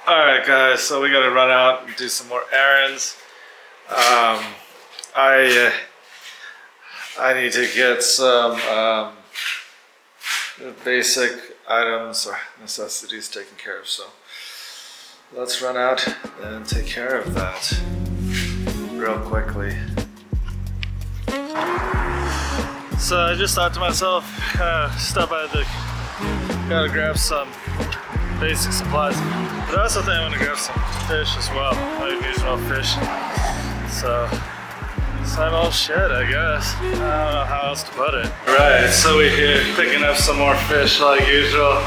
Alright guys, so we gotta run out and do some more errands. I need to get some basic items or necessities taken care of, so let's run out and take care of that real quickly. So I just thought to myself, stop by gotta grab some basic supplies, but I also think I'm gonna grab some fish as well, like usual fish. So same old shit, I guess. I don't know how else to put it. Right, so we're here picking up some more fish like usual.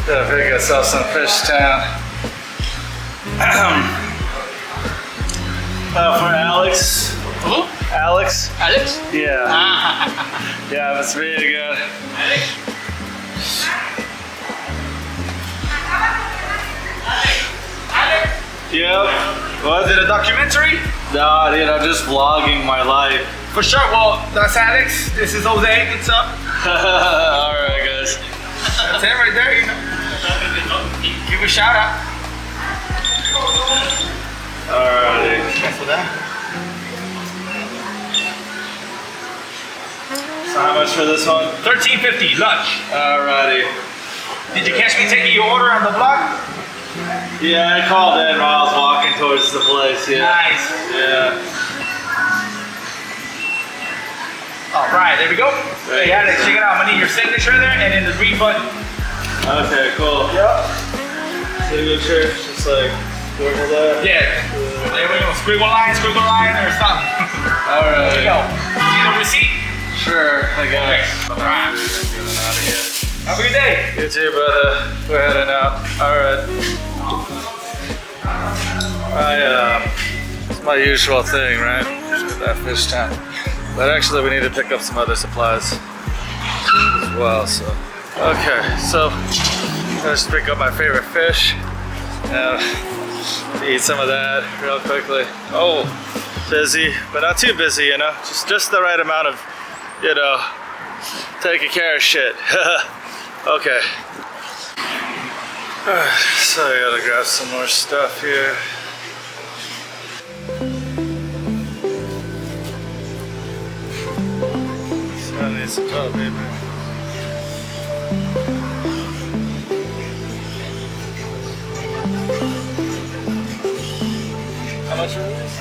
Gotta pick ourselves some fish town. For Alex. Who? Alex? Alex? Yeah. Yeah, that's really good. Alex? Yep. What? Is it a documentary? No, dude, I'm just vlogging my life. For sure. Well, that's Alex. This is Jose. What's up? Alright, guys. That's it right there, you know. Give a shout out. Alrighty. Thanks for that. So how much for this one? $13.50 lunch. Alrighty. Did you catch me taking your order on the block? Yeah, I called in while I was walking towards the place, yeah. Nice. Yeah. All right, there we go. Hey, Alex, check it out. I'm gonna need your signature there and then the read button. Okay, cool. Yep. Signature, just like scribble that. Yeah. There we go. Squiggle line, or something. Alright. There we go. See the receipt? Sure, I guess. All right. Getting out of here. Have a good day. You too, brother. We're heading out. Alright. It's my usual thing, right? Just get that fish town. But actually we need to pick up some other supplies as well, so. Okay, so I'm gonna just pick up my favorite fish. Eat some of that real quickly. Oh, busy, but not too busy, you know? Just the right amount of, you know, taking care of shit. Okay. So I gotta grab some more stuff here. So I need some toilet paper. How much are these?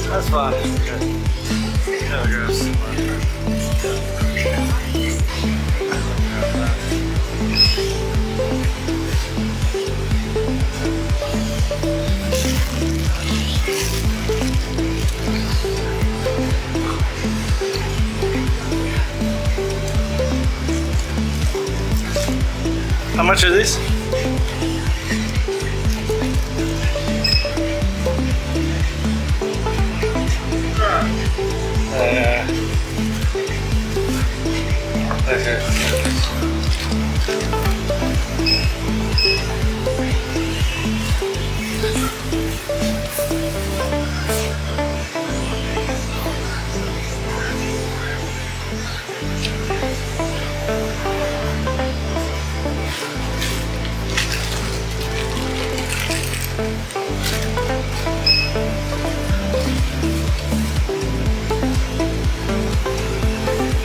That's fine. Okay. Gotta grab some more. How much are these? Okay.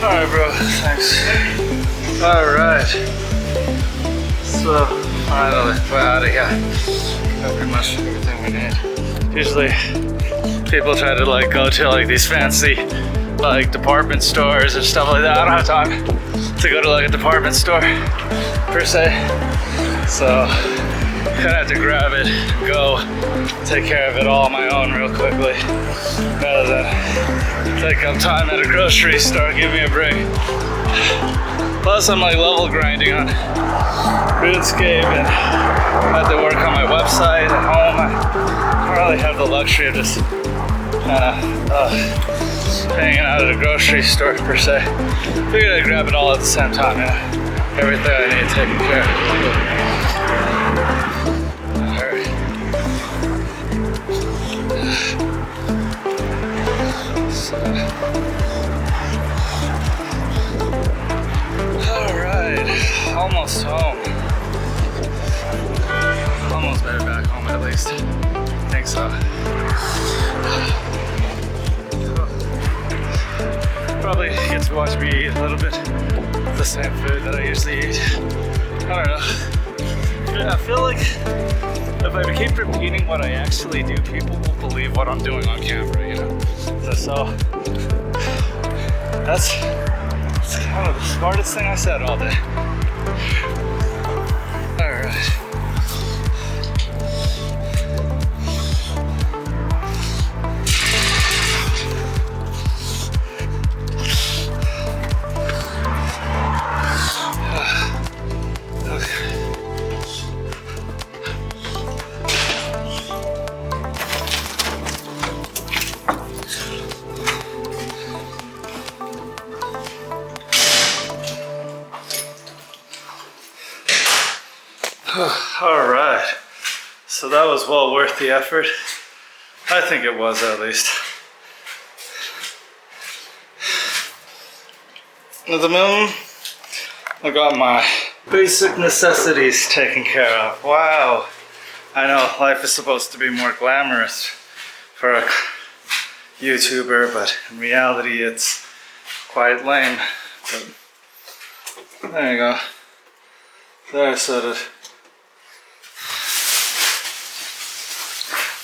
Alright, bro, thanks. Alright. So, finally, we're out of here. Got pretty much everything we need. Usually, people try to like go to like these fancy like department stores or stuff like that. I don't have time to go to like a department store per se. So, kind of have to grab it, go take care of it all on my own real quickly, rather than take up time at a grocery store. Give me a break. Plus, I'm like level grinding on RuneScape and I have to work on my website at home. I don't really have the luxury of just kind of hanging out at a grocery store per se. Figured I'd grab it all at the same time. Yeah, everything I need taken care of. Alright. almost home. Almost better back home at least. I think so. Probably get to watch me eat a little bit of the same food that I usually eat. I don't know. Yeah, I feel like if I keep repeating what I actually do, people will believe what I'm doing on camera, you know? So that's kind of the smartest thing I said all day. All right. All right, so that was well worth the effort. I think it was, at least. At the moon, I got my basic necessities taken care of. Wow, I know life is supposed to be more glamorous for a YouTuber, but in reality it's quite lame. But there you go. There, I said it.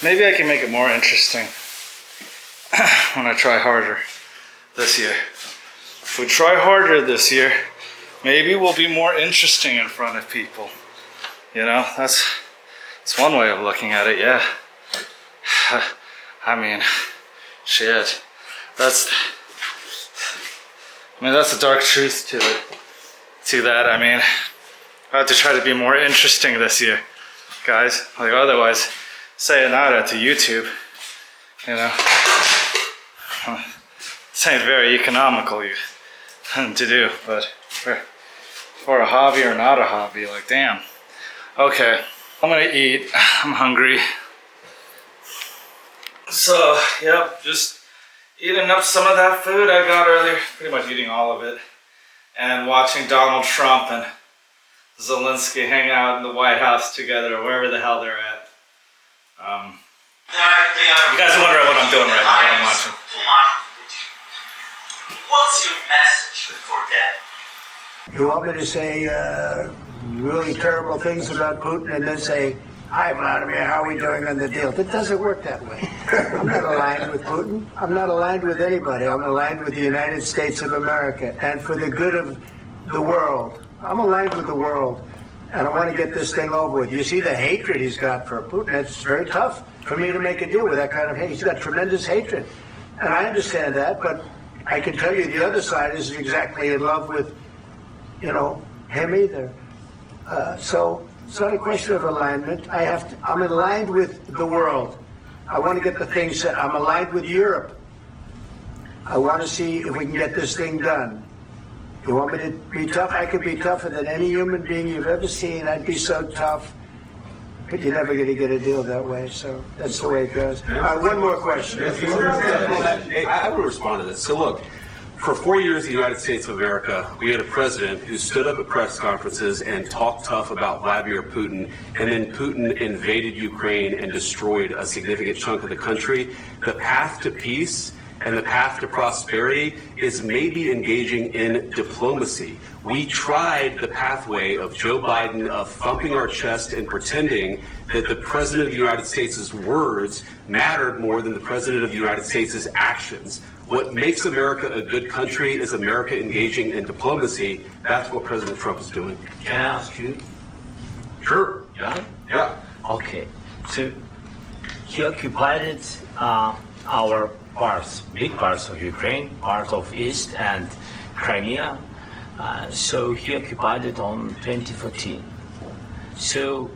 Maybe I can make it more interesting when I try harder this year. If we try harder this year, maybe we'll be more interesting in front of people. You know, that's one way of looking at it, yeah. I mean, shit. That's the dark truth to it. To that, I mean, I have to try to be more interesting this year, guys. Like, otherwise, saying that to YouTube, you know, this ain't very economical to do, but for a hobby or not a hobby, like, damn. Okay, I'm gonna eat. I'm hungry. So, yep, just eating up some of that food I got earlier, pretty much eating all of it, and watching Donald Trump and Zelensky hang out in the White House together, or wherever the hell they're at. You guys are wondering what I'm doing right now, what I'm watching. What's your message for that? You want me to say really terrible things about Putin and then say, "Hi, Vladimir, how are we doing on the deal?" It doesn't work that way. I'm not aligned with Putin. I'm not aligned with anybody. I'm aligned with the United States of America and for the good of the world. I'm aligned with the world. And I want to get this thing over with. You see the hatred he's got for Putin. It's very tough for me to make a deal with that kind of hate. He's got tremendous hatred. And I understand that, but I can tell you the other side isn't exactly in love with, you know, him either. So it's not a question of alignment. I'm aligned with the world. I want to get the thing set. I'm aligned with Europe. I want to see if we can get this thing done. You want me to be tough? I could be tougher than any human being you've ever seen. I'd be so tough. But you're never going to get a deal that way, so that's the way it goes. One more question. I would respond to this. So look, for 4 years in the United States of America, we had a president who stood up at press conferences and talked tough about Vladimir Putin, and then Putin invaded Ukraine and destroyed a significant chunk of the country. The path to peace and the path to prosperity is maybe engaging in diplomacy. We tried the pathway of Joe Biden of thumping our chest and pretending that the President of the United States' words mattered more than the President of the United States' actions. What makes America a good country is America engaging in diplomacy. That's what President Trump is doing. Can I ask you? Sure. Yeah. Okay. So he occupied our parts, big parts of Ukraine, part of East and Crimea. So he occupied it on 2014. So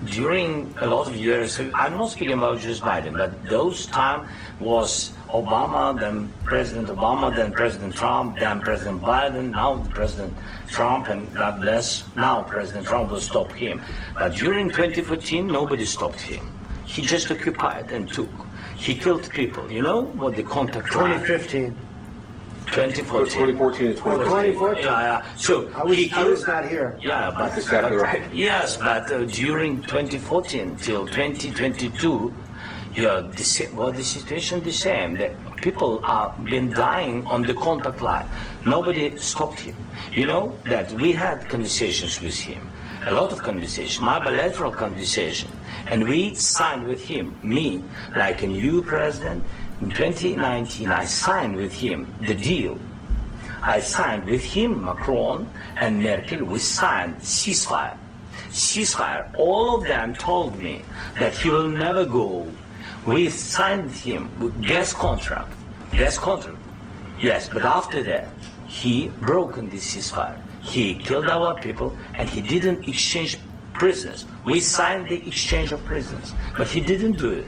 during a lot of years, I'm not speaking about just Biden, but those time was Obama, then President Obama, then President Trump, then President Biden, now President Trump, and God bless, now President Trump will stop him. But during 2014, nobody stopped him. He just occupied and took. He killed people. You know what the contact 2015. 2014. 2014 and 2015. 2014. So I was, he I was killed. not here. Yeah, but That's exactly right. Yes, but during 2014 till 2022, yeah, the situation the same. The people are been dying on the contact line. Nobody stopped him. You know that we had conversations with him, a lot of conversations, my bilateral conversation, and we signed with him, me, like a new president. In 2019, I signed with him the deal. I signed with him, Macron and Merkel, we signed ceasefire. Ceasefire. All of them told me that he will never go. We signed him with gas contract. Gas contract. Yes, but after that, he broken the ceasefire. He killed our people and he didn't exchange prisoners. We signed the exchange of prisoners, but he didn't do it.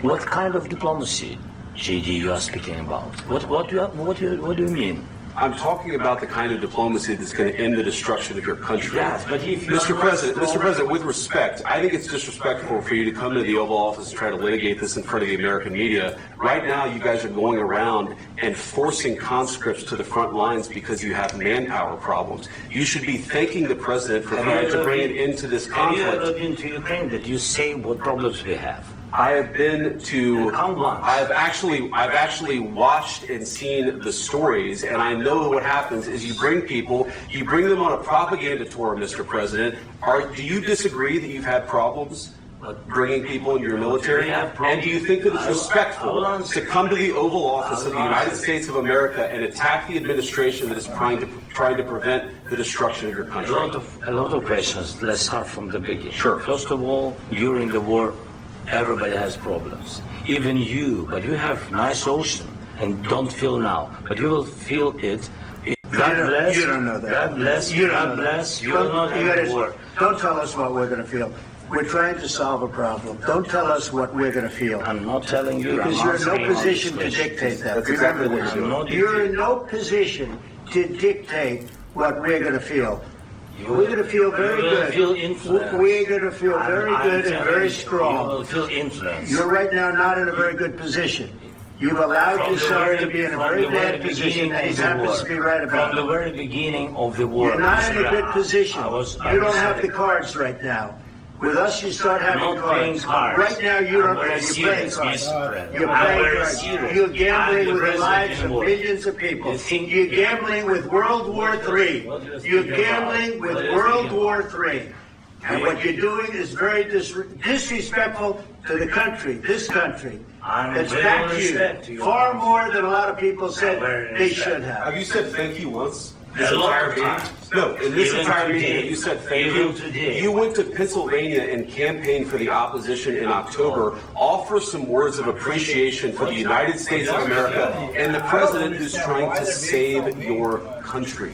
What kind of diplomacy, JD, you are speaking about? What do you mean? I'm talking about the kind of diplomacy that's going to end the destruction of your country. Yes, but if you Mr. President, with respect, I think it's disrespectful for you to come to the Oval Office and try to litigate this in front of the American media. Right now, you guys are going around and forcing conscripts to the front lines because you have manpower problems. You should be thanking the President for trying to bring an end to this Have you ever conflict. been to Ukraine that you say what problems we have? I have been to. Come once. I've actually watched and seen the stories, and I know what happens is you bring them on a propaganda tour, Mr. President. Do you disagree that you've had problems bringing people into your military? We have problems. And do you think that it's I will respectful answer. to come to the Oval Office of the United States of America and attack the administration that is trying to prevent the destruction of your A country? lot of questions. Let's start from the beginning. Sure. First of all, during the war, everybody has problems. Even you, but you have nice ocean and don't feel now, but you will feel it. God bless. You don't know that. God bless. You don't God know bless. that. You will not You have gotta- war. Don't tell us what we're going to feel. We're trying to solve a problem. Don't tell us what we're going to feel. I'm not telling you. Because I'm you're in answering no all position these to questions. dictate that. That's exactly Remember what this. you're doing. You're in no position to dictate what we're going to feel. We're going to feel very You will good. feel influenced. We're going to feel very I'm good and telling very you, strong. You will feel influence. You're right now not in a very good position. You've allowed yourself to be in a very bad position, and he happens to be right about From the it. very beginning of the war. You're not in a Mr. good position. I You don't have the cards right now. With us, you start having I'm not playing cards. cards. Right now, you I'm don't. very You're playing serious, cards. Mr. President. You're I'm playing very cards. serious. You're I'm gambling the with the president lives in of war. millions of people. You think- You're gambling with World War III. What do you You're think gambling about? with What do you World think War III. And what you're doing is very disrespectful to the country, this country. I'm That's very backed respect to you you. far more than a lot of people said Very they respect. should have. Have you said thank you once? This A lot entire of meeting? times. No, in this Even entire today. meeting, you said thank Even you. today. You went to Pennsylvania and campaigned for the opposition in October. Offer some words of appreciation for the United States of America and the president who's trying to save your country.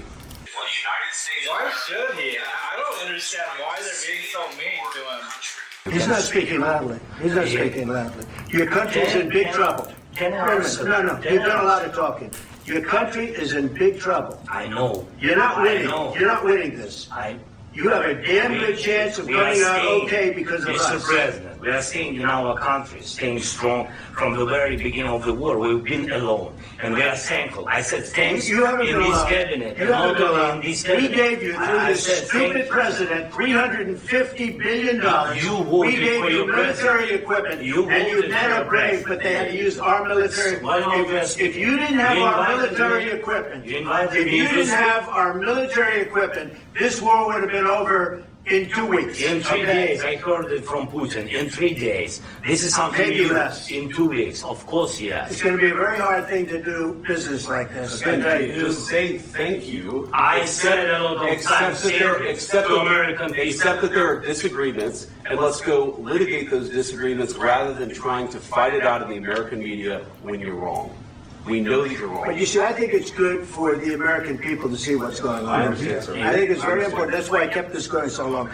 Why should he? I don't understand why they're being so mean to him. He's not speaking loudly. He's not speaking loudly. Your country's in big trouble. Can I Wait a answer? minute. No, you've done a lot of talking. Your country is in big trouble. I know. You're not I winning. know. You're not winning this. You have a damn good chance of We are coming out staying- okay because of Mr. us. President, we are staying in our country, staying strong from the very beginning of the war. We've been alone, and we are thankful. I said thanks You haven't in been this alone. cabinet. You haven't not been only alone. in this We cabinet. gave you, through I this said stupid thank you. president, $350 billion. You voted We gave for you your military president. equipment, You and you voted met for a your brave, president. but they had to use our military. Why don't you ask If you didn't have You our invited military me. equipment, You invited if me you to didn't speak. have our military equipment, this war would have been over in 2 weeks. In 3 Okay? days, I heard it from Putin. In 3 days, this is something Maybe new. less. In 2 weeks, of course, yes. It's going to be a very hard thing to do business like this. Again, Okay? just say thank you. I said a lot of times, Except to American people. except that there are disagreements, and let's go litigate those disagreements rather than trying to fight it out in the American media when you're wrong. We know that you're But wrong. you see, I think it's good for the American people to see what's going on. I understand, sir. I think it's very important. That's why I kept this going so long.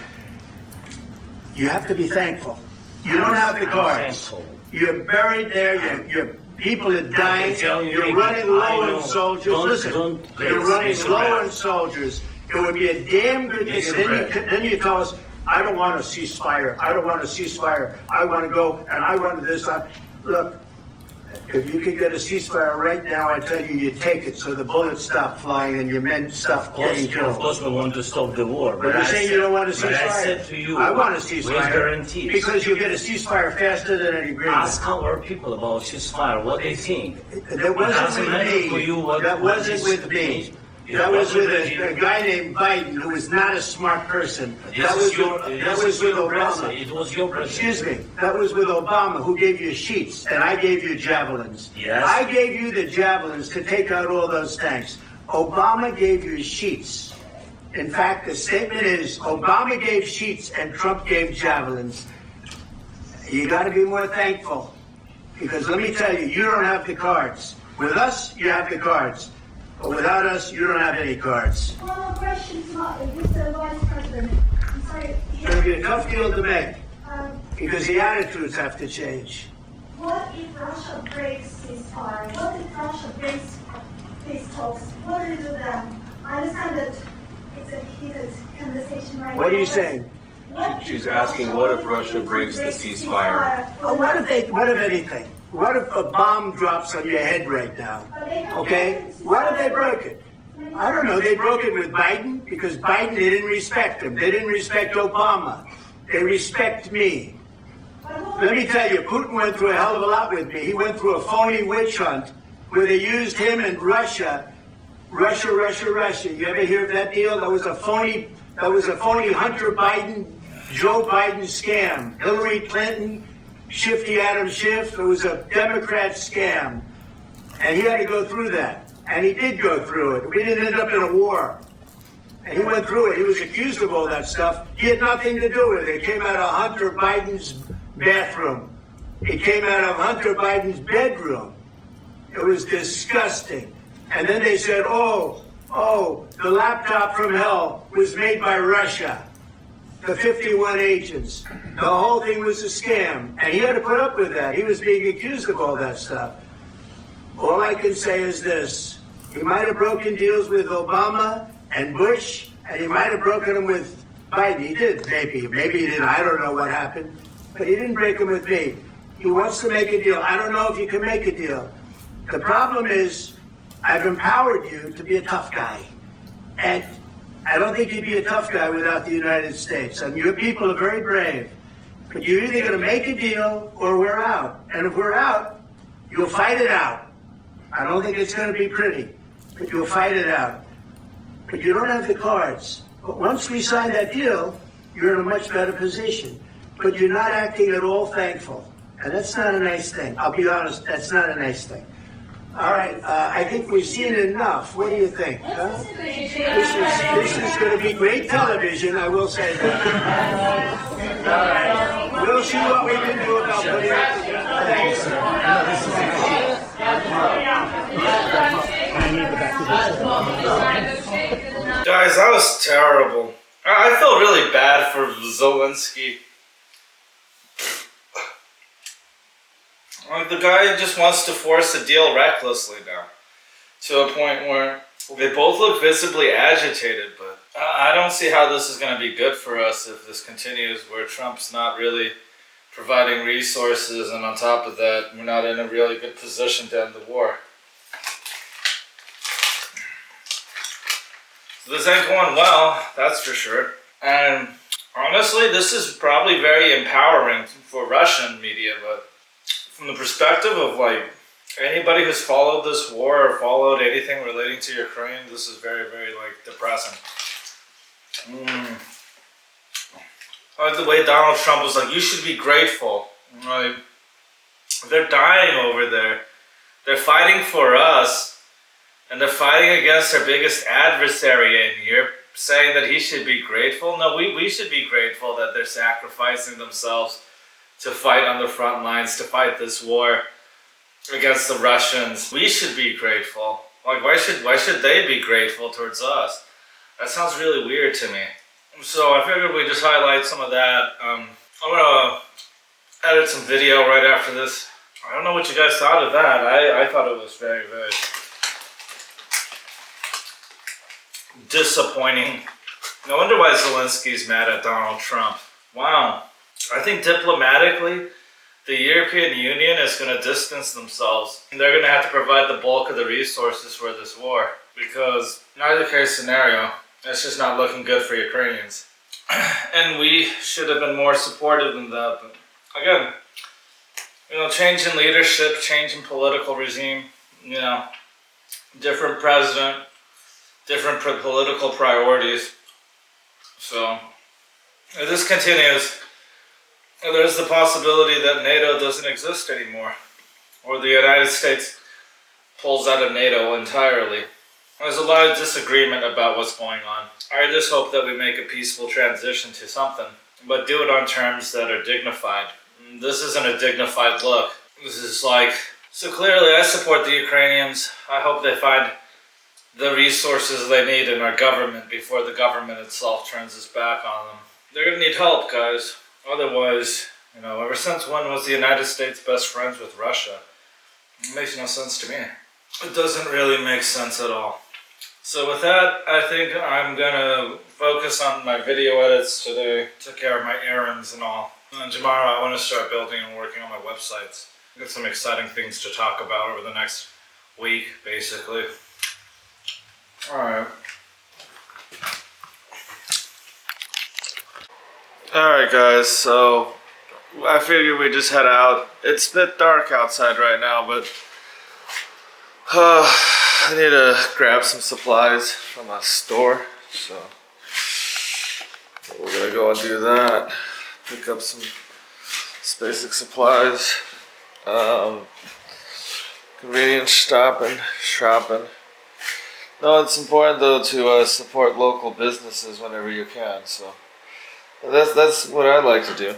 You have to be thankful. You don't have the cards. thankful. You're buried there. Your people are dying. tell you, You're running I low know. on soldiers. Don't- Listen, don't you're please, running Mr. low President. on soldiers. It would be a damn good thing. Mr. And President. then you tell us, I don't want a ceasefire. I don't want a ceasefire. I want to go and I want this. Look, If you could get a ceasefire right now, I tell you, you'd take it so the bullets stop flying and your men stop getting Of killed. course, we want to stop the war. But you're saying you don't want a But I ceasefire? said to you, I want a with ceasefire. guarantees. Because you'll get a ceasefire faster than an agreement. Ask our people about ceasefire, what they think. That wasn't doesn't with matter for me. you what- That what wasn't is- with me. That was with a guy named Biden who was not a smart person. That was with Obama. It was your president. Excuse me. That was with Obama, who gave you sheets, and I gave you javelins. Yes. I gave you the javelins to take out all those tanks. Obama gave you sheets. In fact, the statement is Obama gave sheets and Trump gave javelins. You got to be more thankful, because let me tell you, you don't have the cards. With us, you have the cards. But without us, you don't have any cards. One question, Mr. Vice President. I'm sorry. It's going to be a tough deal to make, Um, because the attitudes have to change. What if Russia breaks ceasefire? What if Russia breaks peace talks? What do you do then? I understand that it's a heated conversation right now. What are you saying? What She's if asking what if Russia breaks the ceasefire? Oh, what if anything? What if a bomb drops on your head right now? Okay? What if they broke it? I don't know. They broke it with Biden because Biden, they didn't respect him. They didn't respect Obama. They respect me. Let me tell you, Putin went through a hell of a lot with me. He went through a phony witch hunt where they used him and Russia. You ever hear of that deal? That was a phony Hunter Biden, Joe Biden scam. Hillary Clinton, Shifty Adam Schiff. It was a Democrat scam. And he had to go through that. And he did go through it. We didn't end up in a war. And he went through it. He was accused of all that stuff. He had nothing to do with it. It came out of Hunter Biden's bathroom. It came out of Hunter Biden's bedroom. It was disgusting. And then they said, oh, the laptop from hell was made by Russia. The 51 agents. The whole thing was a scam. And he had to put up with that. He was being accused of all that stuff. All I can say is this. He might have broken deals with Obama and Bush, and he might have broken them with Biden. He did, maybe. Maybe he didn't. I don't know what happened. But he didn't break them with me. He wants to make a deal. I don't know if you can make a deal. The problem is, I've empowered you to be a tough guy. And I don't think you'd be a tough guy without the United States. And your people are very brave. But you're either going to make a deal or we're out. And if we're out, you'll fight it out. I don't think it's going to be pretty, but you'll fight it out. But you don't have the cards. But once we sign that deal, you're in a much better position. But you're not acting at all thankful. And that's not a nice thing. I'll be honest, that's not a nice thing. All right, I think we've seen enough. What do you think? Huh? This is going to be great television, I will say that. All right. We'll see what we can do about putting it together. Thanks. Guys, that was terrible. I feel really bad for Zelensky. Like, the guy just wants to force a deal recklessly now, to a point where they both look visibly agitated, but I don't see how this is going to be good for us if this continues, where Trump's not really providing resources, and on top of that, we're not in a really good position to end the war. So this ain't going well, that's for sure. And honestly, this is probably very empowering for Russian media, but from the perspective of like anybody who's followed this war or followed anything relating to Ukraine, this is very, very like depressing. I like the way Donald Trump was like, you should be grateful. Like, they're dying over there. They're fighting for us. And they're fighting against their biggest adversary, and you're saying that he should be grateful? No, we should be grateful that they're sacrificing themselves to fight on the front lines, to fight this war against the Russians. We should be grateful. Like, why should they be grateful towards us? That sounds really weird to me. So I figured we'd just highlight some of that. I'm gonna edit some video right after this. I don't know what you guys thought of that. I thought it was very, very disappointing. No wonder why Zelensky's mad at Donald Trump. Wow. I think diplomatically, the European Union is going to distance themselves. They're going to have to provide the bulk of the resources for this war, because in either case scenario, it's just not looking good for Ukrainians. And we should have been more supportive than that. But again, you know, change in leadership, change in political regime, you know, different president, different political priorities. So if this continues, there's the possibility that NATO doesn't exist anymore, or the United States pulls out of NATO entirely. There's a lot of disagreement about what's going on. I just hope that we make a peaceful transition to something, but do it on terms that are dignified. This isn't a dignified look. This is like, so clearly I support the Ukrainians. I hope they find the resources they need in our government before the government itself turns its back on them. They're gonna need help, guys. Otherwise, you know, ever since when was the United States best friends with Russia? It makes no sense to me. It doesn't really make sense at all. So with that, I think I'm gonna focus on my video edits today, take care of my errands and all. And tomorrow I want to start building and working on my websites. Got some exciting things to talk about over the next week, basically. Alright. Alright guys, so I figured we just head out. It's a bit dark outside right now, but I need to grab some supplies from a store, so we're gonna go and do that. Pick up some basic supplies. Convenience shopping. No, it's important though to support local businesses whenever you can. So that's what I like to do.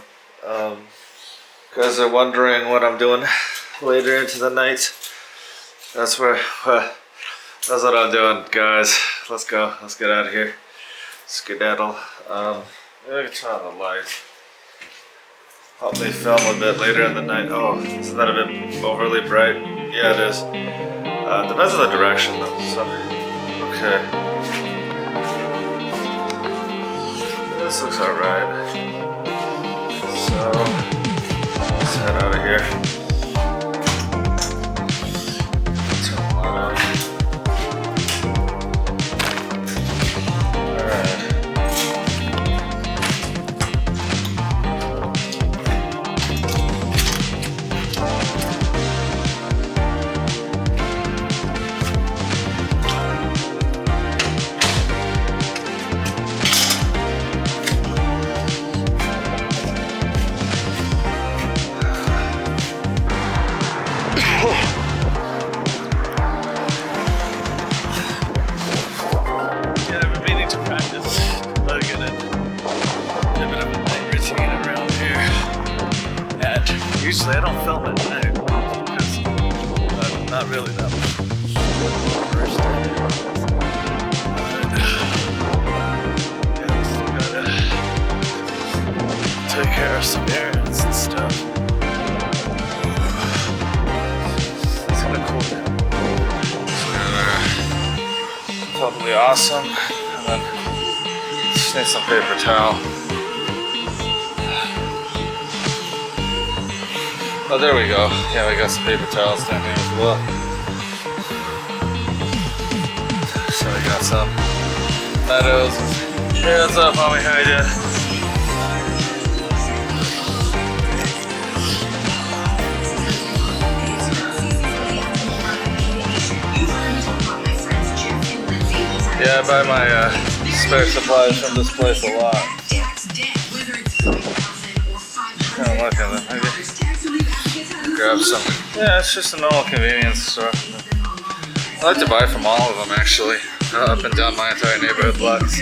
Guys are wondering what I'm doing later into the night. That's what I'm doing, guys. Let's go. Let's get out of here. Skedaddle. Maybe turn on the lights. Help me film a bit later in the night. Oh, isn't that a bit overly bright? Yeah, it is. Depends on the direction though. So, okay. This looks alright. So, let's head out of here. Turn the light on. Usually I don't film at night because I'm not really that first yeah, still gotta take care of some errands and stuff. It's gonna cool down. So totally awesome. And then just need some paper towel. Oh, there we go. Yeah, we got some paper towels down here as well. So we got some Meadows. Hey, what's up, homie? How you doing? Yeah, I buy my spare supplies from this place a lot. Kind of looking at them. Grab some. Yeah, it's just a normal convenience store. I like to buy from all of them actually. Up and down my entire neighborhood blocks.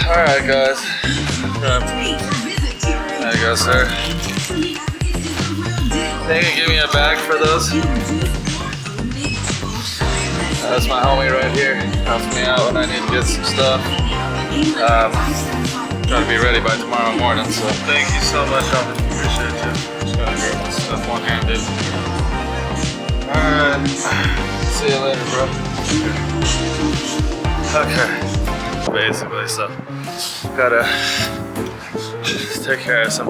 Alright guys. There you go, sir. Think you can give me a bag for those? That's my homie right here. Helps me out when I need to get some stuff. Trying to be ready by tomorrow morning, so thank you so much, homie. Appreciate you. Just gotta grab my stuff one-handed. Alright. See you later, bro. Okay. basically. So gotta take care of some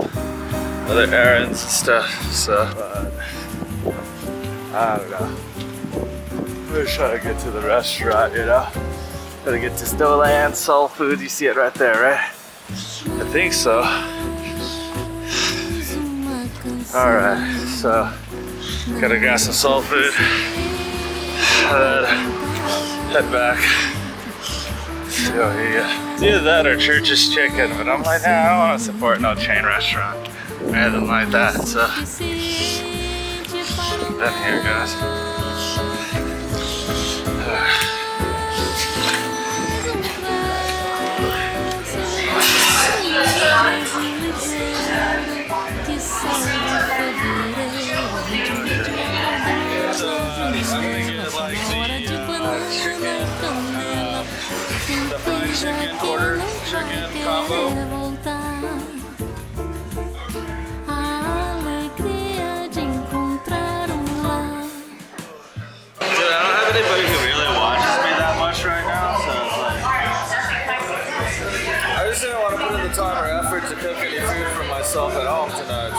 other errands and stuff. So I don't know. We're trying to get to the restaurant, you know. Gotta get to Stoland Soul Food. You see it right there, right? I think so. Alright, so gotta grab some soul food. Head back. So yeah. It's either that or Church's Chicken, but I'm like, nah, I don't want to support no chain restaurant or anything like that. So then here, guys. The fried chicken quarter chicken combo. Dude, I don't have anybody who really watches me that much right now, so it's like I just didn't want to put in the time or effort to cook any food for myself at home tonight.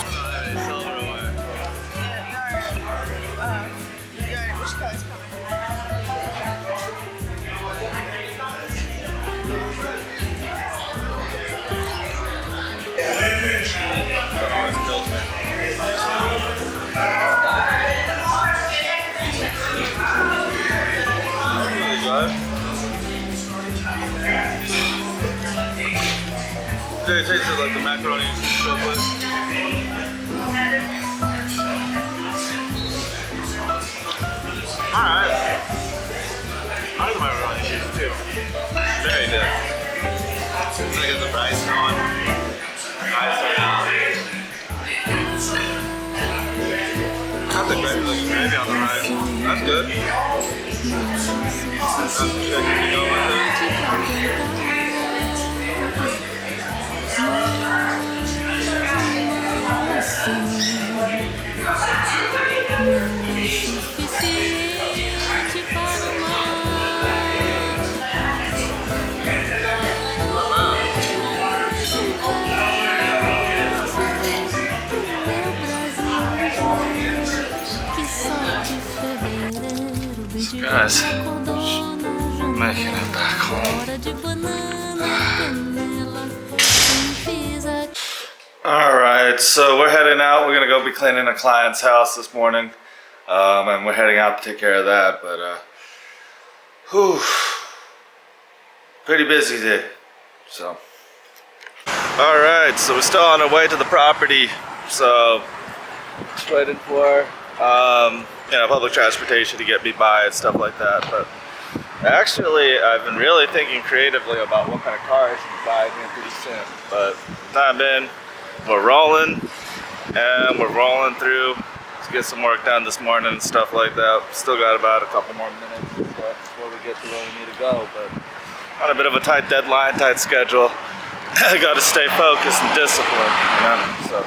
It tasted like the macaroni and cheese chocolate. Alright. I like the macaroni and cheese too. Very good. Seems like the rice going. Rice around. Got the gravy, like gravy on the rice. That's good. That's the chicken to go with it. Guys, making it back home. Alright, so we're heading out. We're gonna go be cleaning a client's house this morning. And we're heading out to take care of that, but whew, pretty busy day. So alright, so we're still on our way to the property. So just waiting for you know, public transportation to get me by and stuff like that. But actually, I've been really thinking creatively about what kind of car I should buy here pretty soon. But time in, we're rolling, and we're rolling through to get some work done this morning and stuff like that. Still got about a couple more minutes before we get to where we need to go. But on a bit of a tight deadline, tight schedule. I got to stay focused and disciplined, you know. So.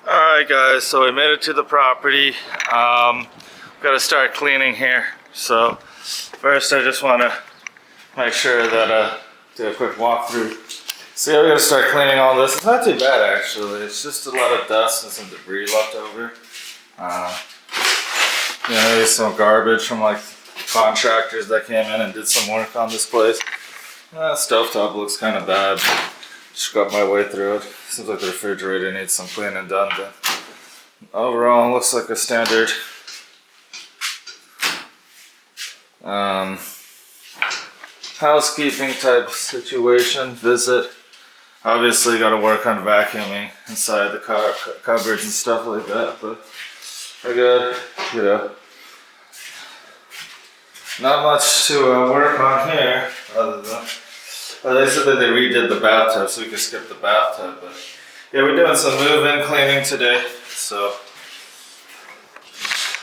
Alright guys, so we made it to the property. Got to start cleaning here. So first I just want to make sure that do a quick walkthrough. So yeah, we got to start cleaning all this. It's not too bad actually. It's just a lot of dust and some debris left over. You know, maybe some garbage from like contractors that came in and did some work on this place. Stovetop looks kind of bad. Just got my way through it. Seems like the refrigerator needs some cleaning done, but overall it looks like a standard housekeeping type situation, visit. Obviously got to work on vacuuming inside the car cupboards and stuff like that, but I got, you know, not much to work on here other than they said that they redid the bathtub, so we could skip the bathtub. But yeah, we're doing some move-in cleaning today, so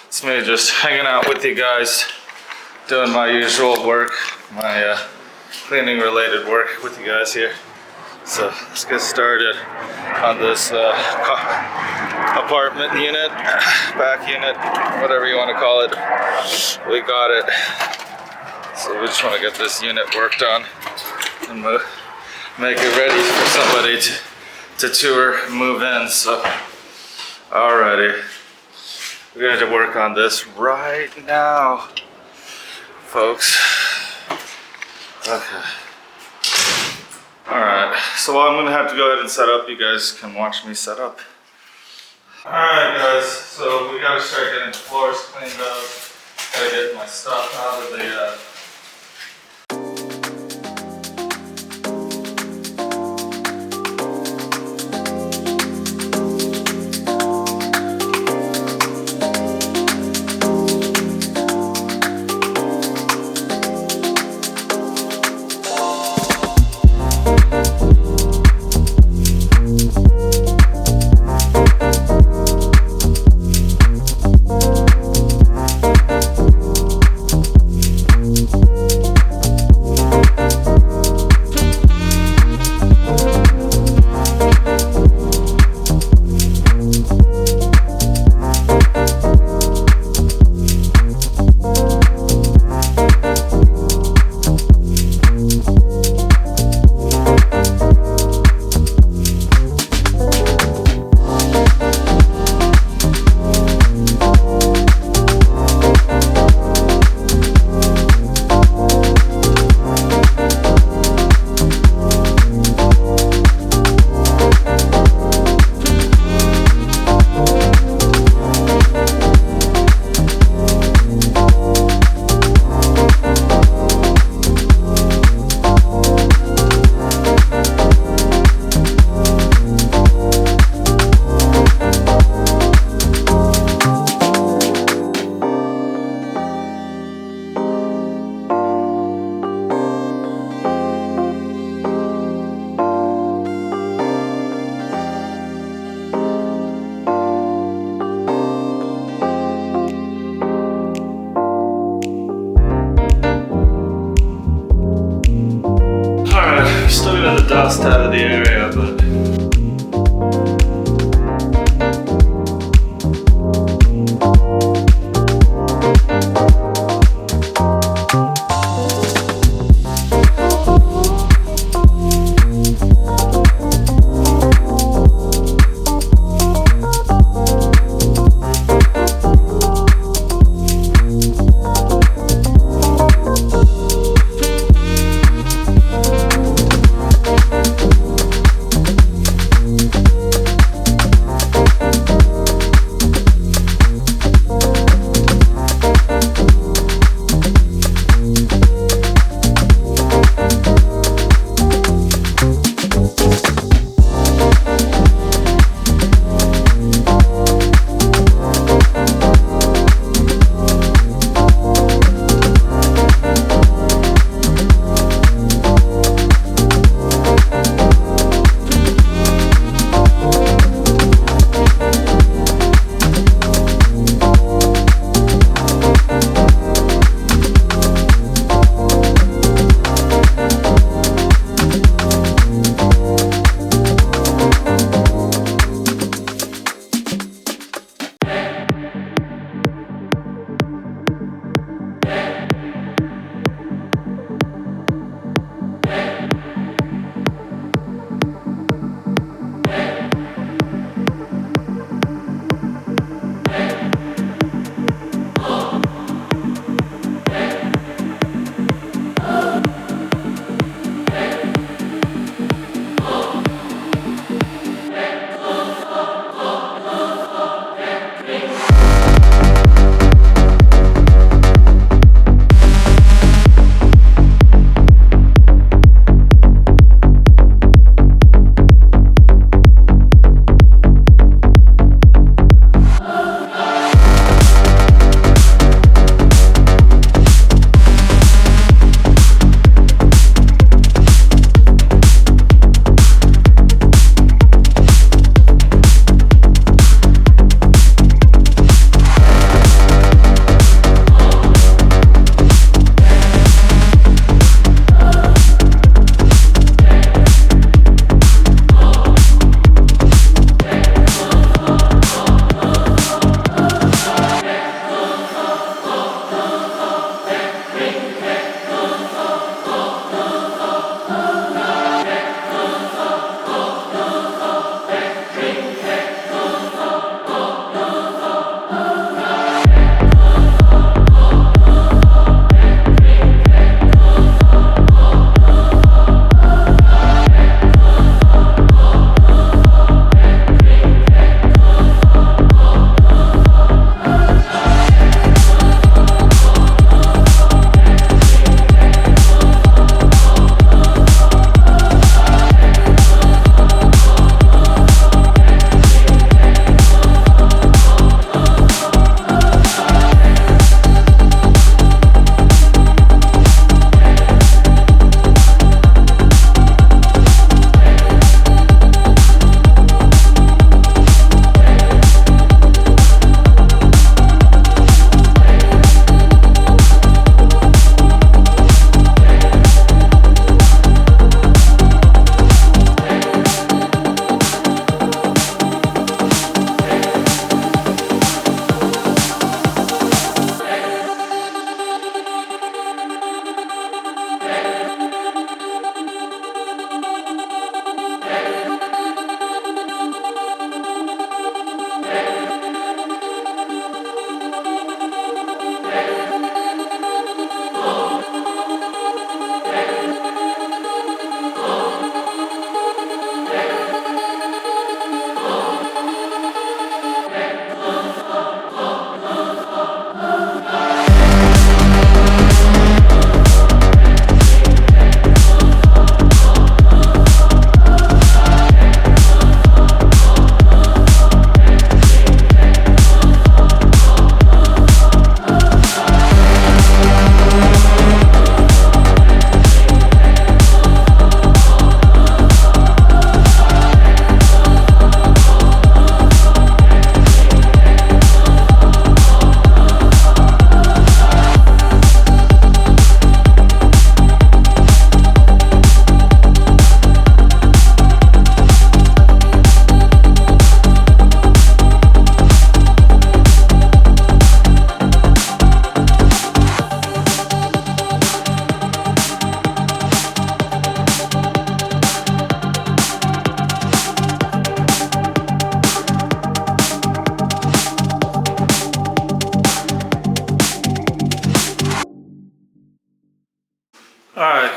it's me just hanging out with you guys, doing my usual work, my cleaning related work with you guys here. So let's get started on this apartment unit, back unit, whatever you want to call it. We got it So we just want to get this unit worked on and make it ready for somebody to tour, move in. So, alrighty. We're going to work on this right now, folks. Okay. Alright, so I'm going to have to go ahead and set up. You guys can watch me set up. Alright guys, so we gotta start getting the floors cleaned up. Gotta get my stuff out of the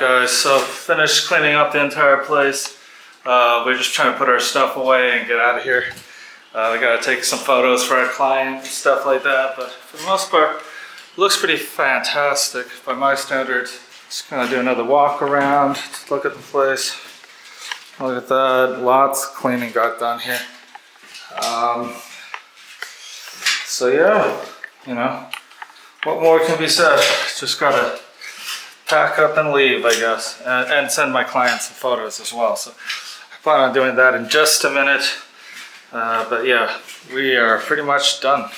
Alright guys, so finished cleaning up the entire place. We're just trying to put our stuff away and get out of here. We gotta take some photos for our client and stuff like that, but for the most part, it looks pretty fantastic by my standards. Just gonna do another walk around, just look at the place. Look at that, lots of cleaning got done here. So yeah, you know, what more can be said? Just gotta pack up and leave, I guess, and send my clients some photos as well. So I plan on doing that in just a minute. But yeah, we are pretty much done.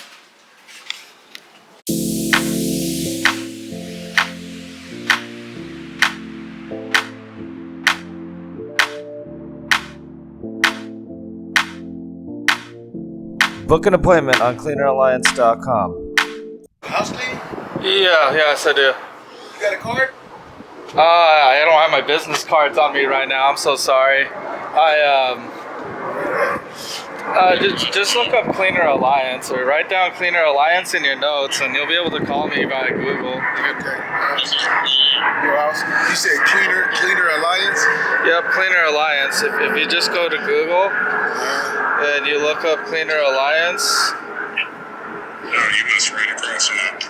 Book an appointment on cleaneralliance.com. House clean? Yeah, yes I do. You got a card? I don't have my business cards on me right now. I'm so sorry. Just look up Cleaner Alliance or write down Cleaner Alliance in your notes, and you'll be able to call me via Google. Okay. Your house? You said Cleaner Alliance? Yep, Cleaner Alliance. If you just go to Google and you look up Cleaner Alliance. No, you must read across that.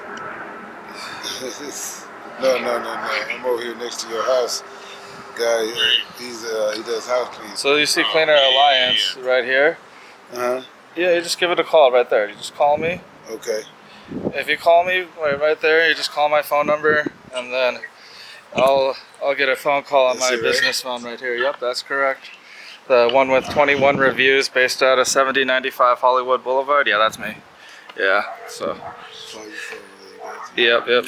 No. I'm over here next to your house. Guy, he does house cleaning. So you see Cleaner Alliance right here. Uh-huh. Yeah, you just give it a call right there. You just call me. Okay. If you call me right there, you just call my phone number, and then I'll get a phone call on my business phone right here. Yep, that's correct. The one with 21 reviews, based out of 7095 Hollywood Boulevard. Yeah, that's me. Yeah. So. Yep.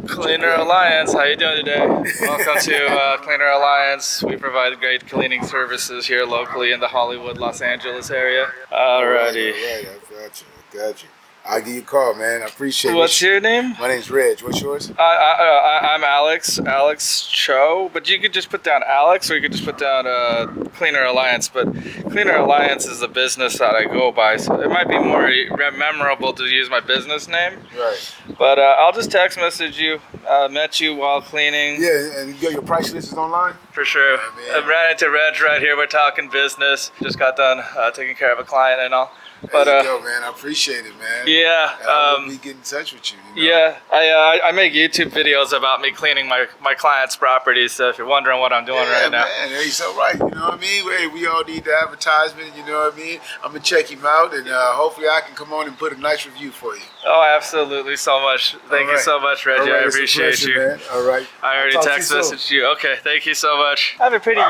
Cleaner Alliance, how you doing today? Welcome to Cleaner Alliance. We provide great cleaning services here locally in the Hollywood, Los Angeles area. Alrighty. Right, I got you. I'll give you a call, man. I appreciate it. What's your name? My name's Reg. What's yours? I'm Alex Cho, but you could just put down Alex, or you could just put down Cleaner Alliance. But Cleaner Alliance is the business that I go by, so it might be more memorable to use my business name. Right. But I'll just text message you. Met you while cleaning. Yeah, and your price list is online? For sure. Yeah, I ran into Reg right here. We're talking business. Just got done taking care of a client and all. But there you go, man. I appreciate it, man. Yeah. I'll be getting in touch with you. You know? Yeah. I make YouTube videos about me cleaning my clients' properties. So if you're wondering what I'm doing right now. Man, you're so right. You know what I mean? Hey, we all need the advertisement. You know what I mean? I'm gonna check him out, and hopefully I can come on and put a nice review for you. Oh, absolutely, so much. Thank you so much, Reggie. I appreciate you. Man. All right. I already text messaged you. Okay, thank you so much. I have a pretty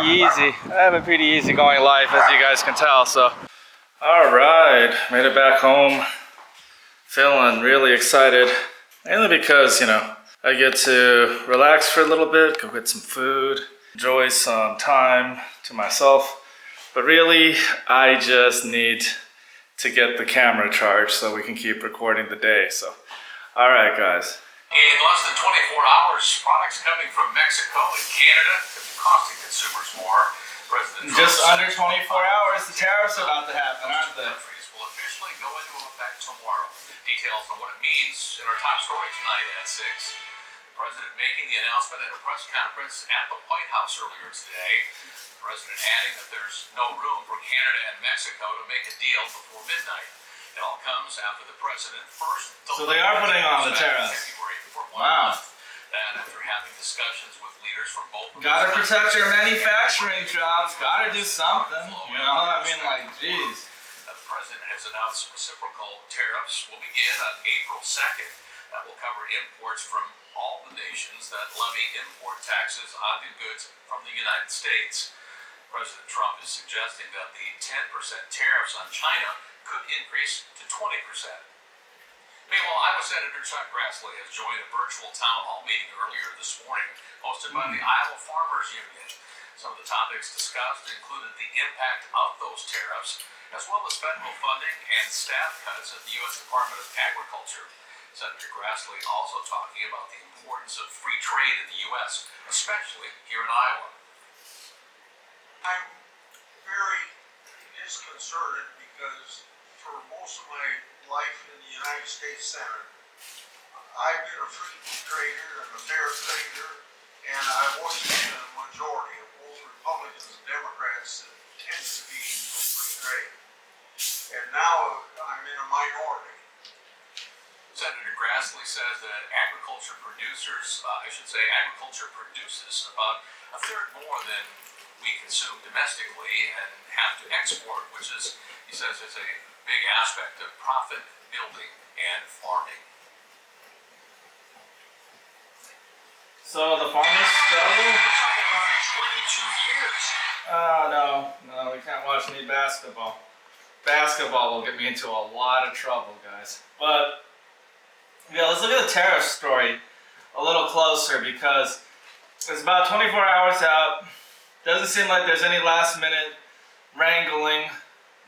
easy going life, as you guys can tell. So. All right, made it back home. Feeling really excited, mainly because, you know, I get to relax for a little bit, go get some food, enjoy some time to myself. But really, I just need to get the camera charged so we can keep recording the day. So, all right, guys. In less than 24 hours, products coming from Mexico and Canada could be costing consumers more. President Just under 24 hours, the tariffs are about to happen, aren't they? Countries will officially go into effect tomorrow. Details on what it means in our top story tonight at 6. The president making the announcement at a press conference at the White House earlier today. The president adding that there's no room for Canada and Mexico to make a deal before midnight. It all comes after the president first. So they are putting on the tariffs. Wow. And after having discussions with leaders from both. Gotta protect your manufacturing jobs. Gotta do something. You know, I mean, like, geez. The president has announced reciprocal tariffs will begin on April 2nd. That will cover imports from all the nations that levy import taxes on the goods from the United States. President Trump is suggesting that the 10% tariffs on China could increase to 20%. Meanwhile, Iowa Senator Chuck Grassley has joined a virtual town hall meeting earlier this morning, hosted by the Iowa Farmers Union. Some of the topics discussed included the impact of those tariffs, as well as federal funding and staff cuts at the U.S. Department of Agriculture. Senator Grassley also talking about the importance of free trade in the U.S., especially here in Iowa. I'm very disconcerted because for most of my life in the United States Senate, I've been a free trader and a fair trader, and I've always been in a majority of both Republicans and Democrats that tends to be free trade. And now I'm in a minority. Senator Grassley says that agriculture produces about a third more than we consume domestically and have to export, which is, he says, is a big aspect of profit building and farming. So the farmers struggle? We're talking about 22 years. Oh, no, we can't watch any basketball. Basketball will get me into a lot of trouble, guys. But, yeah, let's look at the tariff story a little closer because it's about 24 hours out. Doesn't seem like there's any last minute wrangling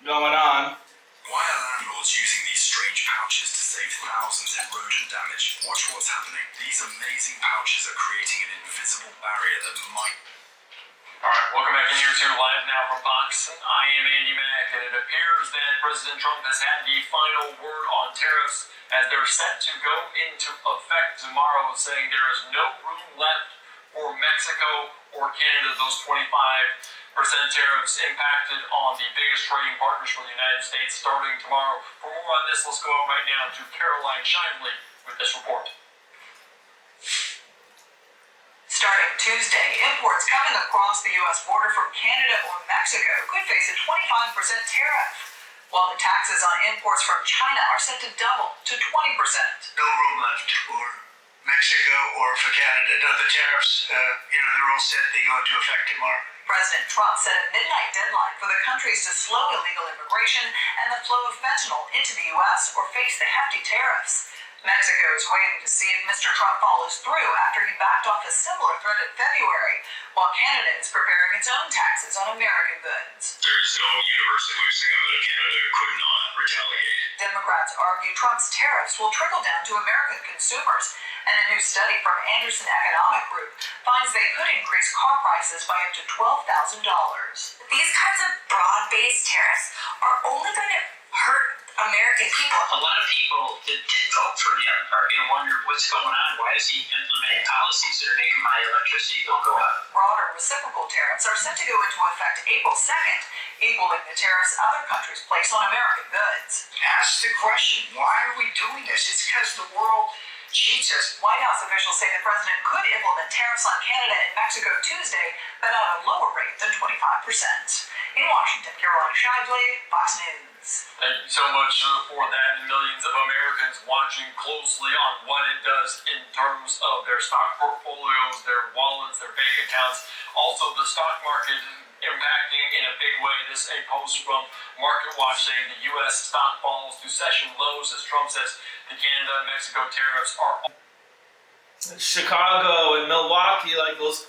going on. Why are landlords using these strange pouches to save thousands in rodent damage? Watch what's happening. These amazing pouches are creating an invisible barrier that might... Alright, welcome back in here to Live Now from Fox. I am Andy Mack, and it appears that President Trump has had the final word on tariffs as they're set to go into effect tomorrow, saying there is no room left for Mexico or Canada. Those 25% tariffs impacted on the biggest trading partners for the United States starting tomorrow. For more on this, let's go out right now to Caroline Shively with this report. Starting Tuesday, imports coming across the U.S. border from Canada or Mexico could face a 25% tariff, while the taxes on imports from China are set to double to 20%. No room left for Mexico or for Canada. No, the tariffs, they're all set. They go into effect tomorrow. President Trump set a midnight deadline for the countries to slow illegal immigration and the flow of fentanyl into the U.S. or face the hefty tariffs. Mexico is waiting to see if Mr. Trump follows through after he backed off a similar threat in February, while Canada is preparing its own taxes on American goods. There is no universe in which the government of Canada could not retaliate. Democrats argue Trump's tariffs will trickle down to American consumers, and a new study from Anderson Economic Group finds they could increase car prices by up to $12,000. These kinds of broad-based tariffs are only going to hurt American people. A lot of people that didn't vote for him are going to wonder what's going on. Why is he implementing policies that are making my electricity bill go up? Broader reciprocal tariffs are set to go into effect April 2nd, equaling the tariffs other countries place on American goods. Ask the question, why are we doing this? It's because the world cheats us. White House officials say the president could implement tariffs on Canada and Mexico Tuesday, but at a lower rate than 25%. In Washington, Caroline Shively, Fox News. Thank you so much for that, and millions of Americans watching closely on what it does in terms of their stock portfolios, their wallets, their bank accounts, also the stock market impacting in a big way. This a post from Market Watch saying the U.S. stock falls to session lows as Trump says the Canada and Mexico tariffs are. Chicago and Milwaukee, like those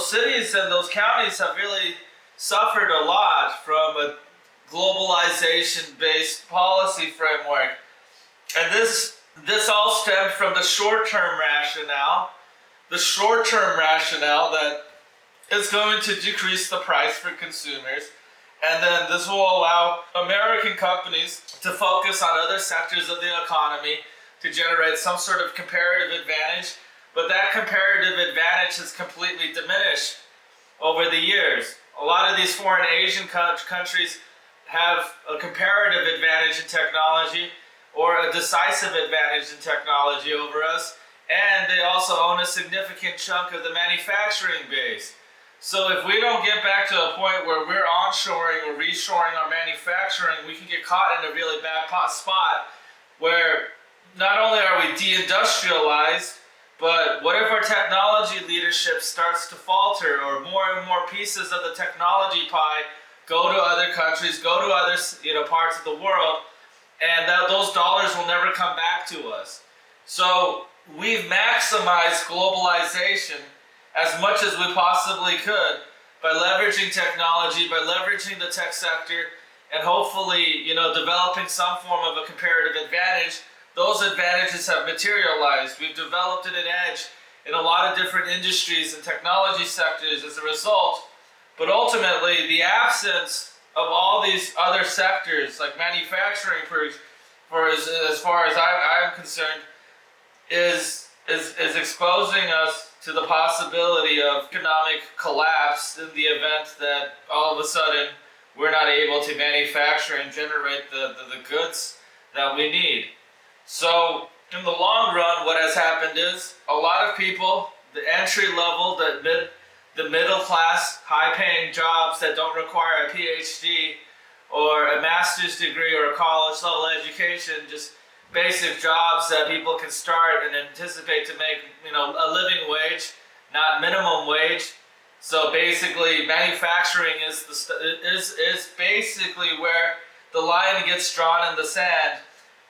cities and those counties have really suffered a lot from a globalization-based policy framework, and this all stemmed from the short-term rationale. The short-term rationale that is going to decrease the price for consumers, and then this will allow American companies to focus on other sectors of the economy to generate some sort of comparative advantage, but that comparative advantage has completely diminished over the years. A lot of these foreign Asian countries have a comparative advantage in technology or a decisive advantage in technology over us, and they also own a significant chunk of the manufacturing base. So if we don't get back to a point where we're onshoring or reshoring our manufacturing, we can get caught in a really bad spot where not only are we deindustrialized, but what if our technology leadership starts to falter, or more and more pieces of the technology pie go to other countries, go to other parts of the world, and those dollars will never come back to us. So we've maximized globalization as much as we possibly could by leveraging technology, by leveraging the tech sector, and hopefully, developing some form of a comparative advantage. Those advantages have materialized. We've developed an edge in a lot of different industries and technology sectors as a result. But ultimately, the absence of all these other sectors, like manufacturing, for as far as I'm concerned, is exposing us to the possibility of economic collapse in the event that all of a sudden we're not able to manufacture and generate the goods that we need. So in the long run, what has happened is a lot of people, the entry level, the middle class, high paying jobs that don't require a PhD or a master's degree or a college level education, just basic jobs that people can start and anticipate to make, a living wage, not minimum wage. So basically, manufacturing is basically where the line gets drawn in the sand,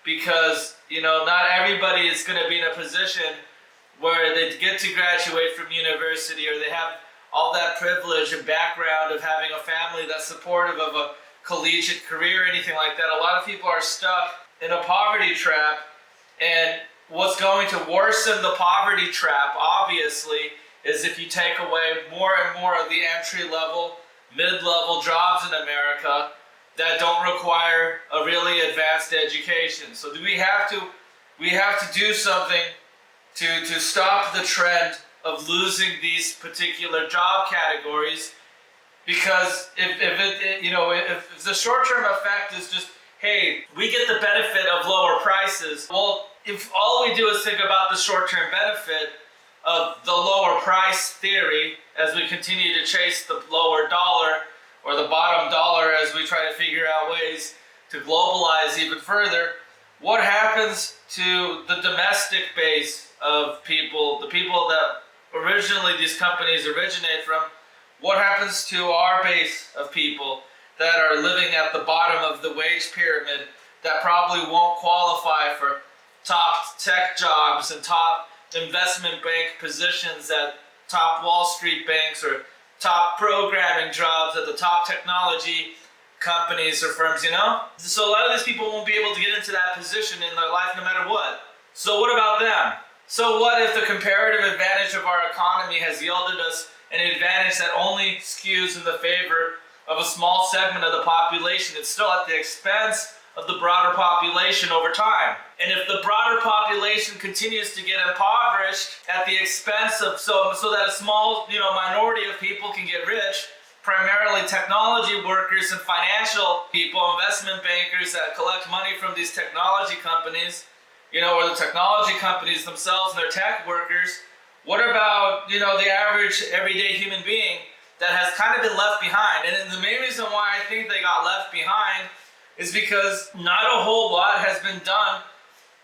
because not everybody is going to be in a position where they get to graduate from university, or they have all that privilege and background of having a family that's supportive of a collegiate career or anything like that. A lot of people are stuck in a poverty trap, and what's going to worsen the poverty trap, obviously, is if you take away more and more of the entry-level, mid-level jobs in America that don't require a really advanced education. So we have to do something to stop the trend of losing these particular job categories, because if the short-term effect is just, hey, we get the benefit of lower prices. Well, if all we do is think about the short-term benefit of the lower price theory as we continue to chase the lower dollar or the bottom dollar as we try to figure out ways to globalize even further, what happens to the domestic base of people, the people that originally these companies originate from? What happens to our base of people that are living at the bottom of the wage pyramid that probably won't qualify for top tech jobs and top investment bank positions at top Wall Street banks, or top programming jobs at the top technology companies or firms, So a lot of these people won't be able to get into that position in their life no matter what. So what about them? So what if the comparative advantage of our economy has yielded us an advantage that only skews in the favor of a small segment of the population? It's still at the expense of the broader population over time. And if the broader population continues to get impoverished at the expense of, so that a small minority of people can get rich, primarily technology workers and financial people, investment bankers that collect money from these technology companies, or the technology companies themselves and their tech workers, what about, the average everyday human being that has kind of been left behind? And the main reason why I think they got left behind is because not a whole lot has been done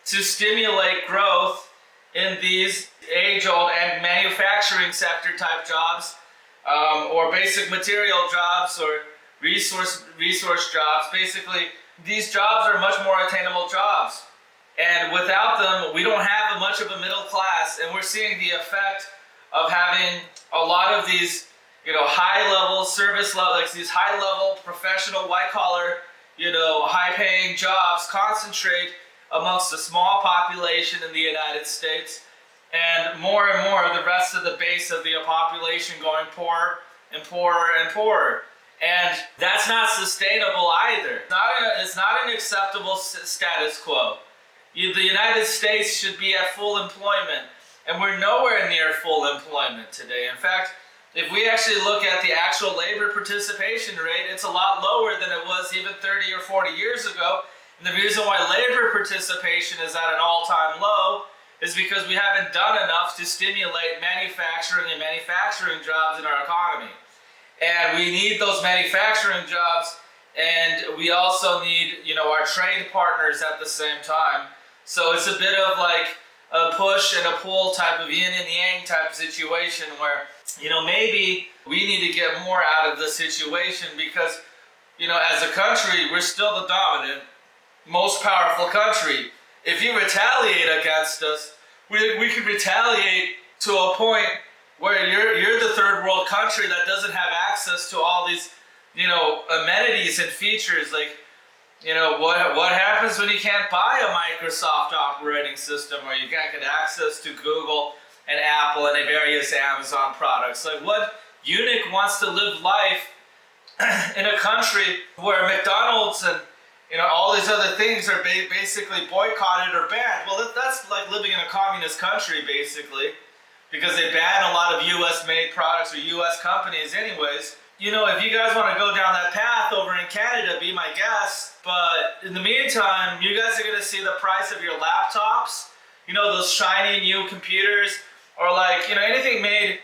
to stimulate growth in these age-old and manufacturing sector type jobs, or basic material jobs, or resource jobs. Basically, these jobs are much more attainable jobs. And without them, we don't have much of a middle class, and we're seeing the effect of having a lot of these, high-level service level, like these high-level professional, white-collar, high-paying jobs concentrate amongst a small population in the United States, and more the rest of the base of the population going poorer and poorer and poorer. And that's not sustainable either. It's not an acceptable status quo. The United States should be at full employment, and we're nowhere near full employment today. In fact, if we actually look at the actual labor participation rate, it's a lot lower than it was even 30 or 40 years ago. And the reason why labor participation is at an all-time low is because we haven't done enough to stimulate manufacturing and manufacturing jobs in our economy. And we need those manufacturing jobs, and we also need, our trade partners at the same time. So it's a bit of like a push and a pull type of yin and yang type of situation where, maybe we need to get more out of the situation because, as a country, we're still the dominant, most powerful country. If you retaliate against us, we could retaliate to a point where you're the third world country that doesn't have access to all these, amenities and features. Like, what happens when you can't buy a Microsoft operating system, or you can't get access to Google and Apple and various Amazon products? Like, what eunuch wants to live life in a country where McDonald's you know, all these other things are basically boycotted or banned. Well, that's like living in a communist country, basically, because they ban a lot of US-made products or US companies anyways. You know, if you guys want to go down that path over in Canada, be my guest. But in the meantime, you guys are going to see the price of your laptops, you know, those shiny new computers, or like, you know, anything made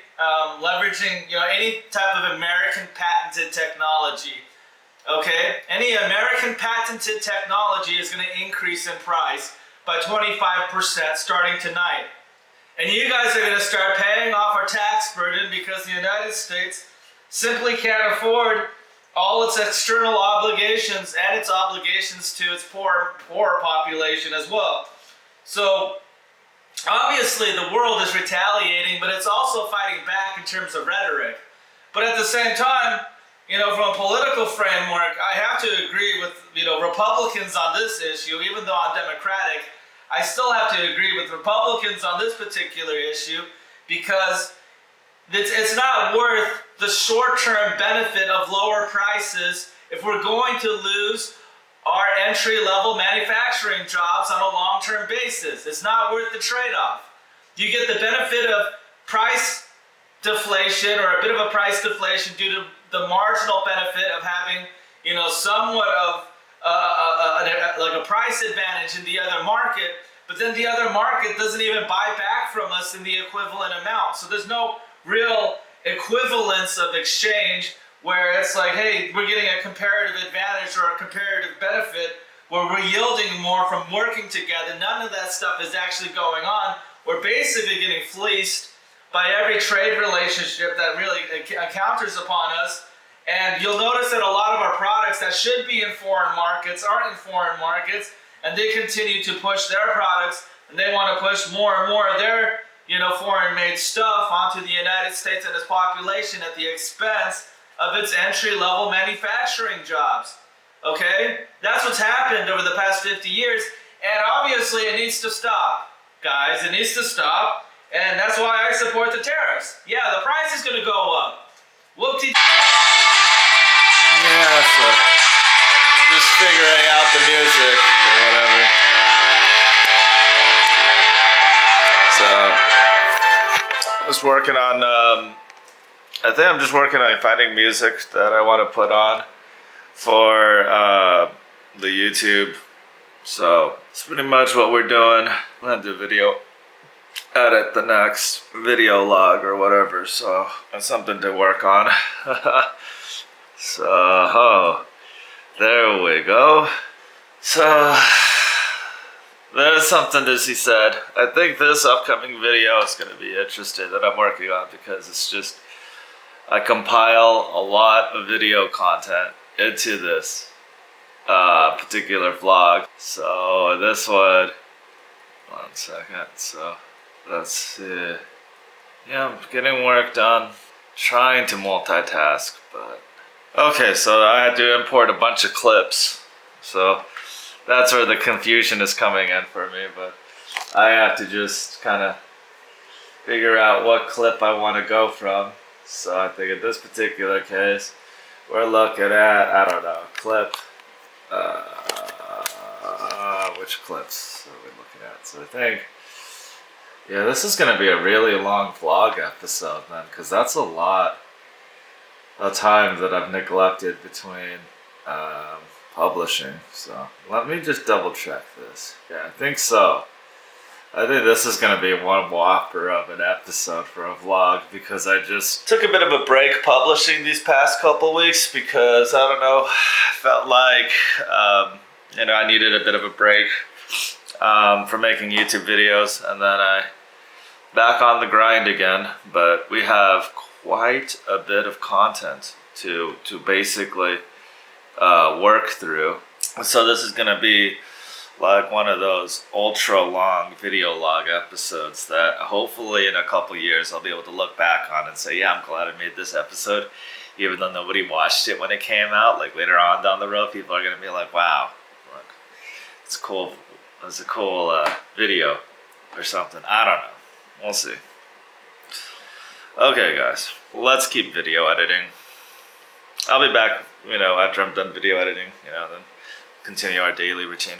leveraging, you know, any type of American patented technology. Okay, any American patented technology is going to increase in price by 25% starting tonight. And you guys are going to start paying off our tax burden because the United States simply can't afford all its external obligations and its obligations to its poor population as well. So obviously the world is retaliating, but it's also fighting back in terms of rhetoric. But at the same time, you know, from a political framework, I have to agree with, you know, Republicans on this issue. Even though I'm Democratic, I still have to agree with Republicans on this particular issue because it's not worth the short-term benefit of lower prices if we're going to lose our entry-level manufacturing jobs on a long-term basis. It's not worth the trade-off. You get the benefit of price deflation, or a bit of a price deflation due to the marginal benefit of having, you know, somewhat of like a price advantage in the other market, but then the other market doesn't even buy back from us in the equivalent amount. So there's no real equivalence of exchange where it's like, hey, we're getting a comparative advantage or a comparative benefit where we're yielding more from working together. None of that stuff is actually going on. We're basically getting fleeced by every trade relationship that really encounters upon us. And you'll notice that a lot of our products that should be in foreign markets aren't in foreign markets, and they continue to push their products, and they want to push more and more of their, you know, foreign-made stuff onto the United States and its population at the expense of its entry-level manufacturing jobs. Okay? That's what's happened over the past 50 years, and obviously it needs to stop. Guys, it needs to stop. And that's why I support the tariffs. Yeah, the price is going to go up. Whoop-de. Yeah, so just figuring out the music or whatever. So, just working on, I think I'm just working on finding music that I want to put on for the YouTube. So, that's pretty much what we're doing. I'm going to do a video. Edit the next video log or whatever, so that's something to work on. So, there we go. So, there's something that he said. I think this upcoming video is going to be interesting that I'm working on because it's just, I compile a lot of video content into this particular vlog. So, this one, 1 second, so. Let's see. Yeah, I'm getting work done. Trying to multitask, but... Okay, so I had to import a bunch of clips. So that's where the confusion is coming in for me, but I have to just kind of figure out what clip I want to go from. So I think in this particular case, we're looking at, I don't know, clip... which clips are we looking at? So I think... Yeah, this is going to be a really long vlog episode then, because that's a lot of time that I've neglected between publishing. So let me just double check this. Yeah, I think so. I think this is going to be one whopper of an episode for a vlog because I just took a bit of a break publishing these past couple weeks because, I don't know, I felt like, you know, I needed a bit of a break for making YouTube videos, and then I back on the grind again. But we have quite a bit of content to basically work through. So this is gonna be like one of those ultra long video log episodes that hopefully in a couple years I'll be able to look back on and say, yeah, I'm glad I made this episode, even though nobody watched it when it came out. Like later on down the road, people are gonna be like, wow, look, it's cool. It's a cool video or something. I don't know. We'll see. Okay, guys, let's keep video editing. I'll be back, you know, after I'm done video editing, you know, then continue our daily routine.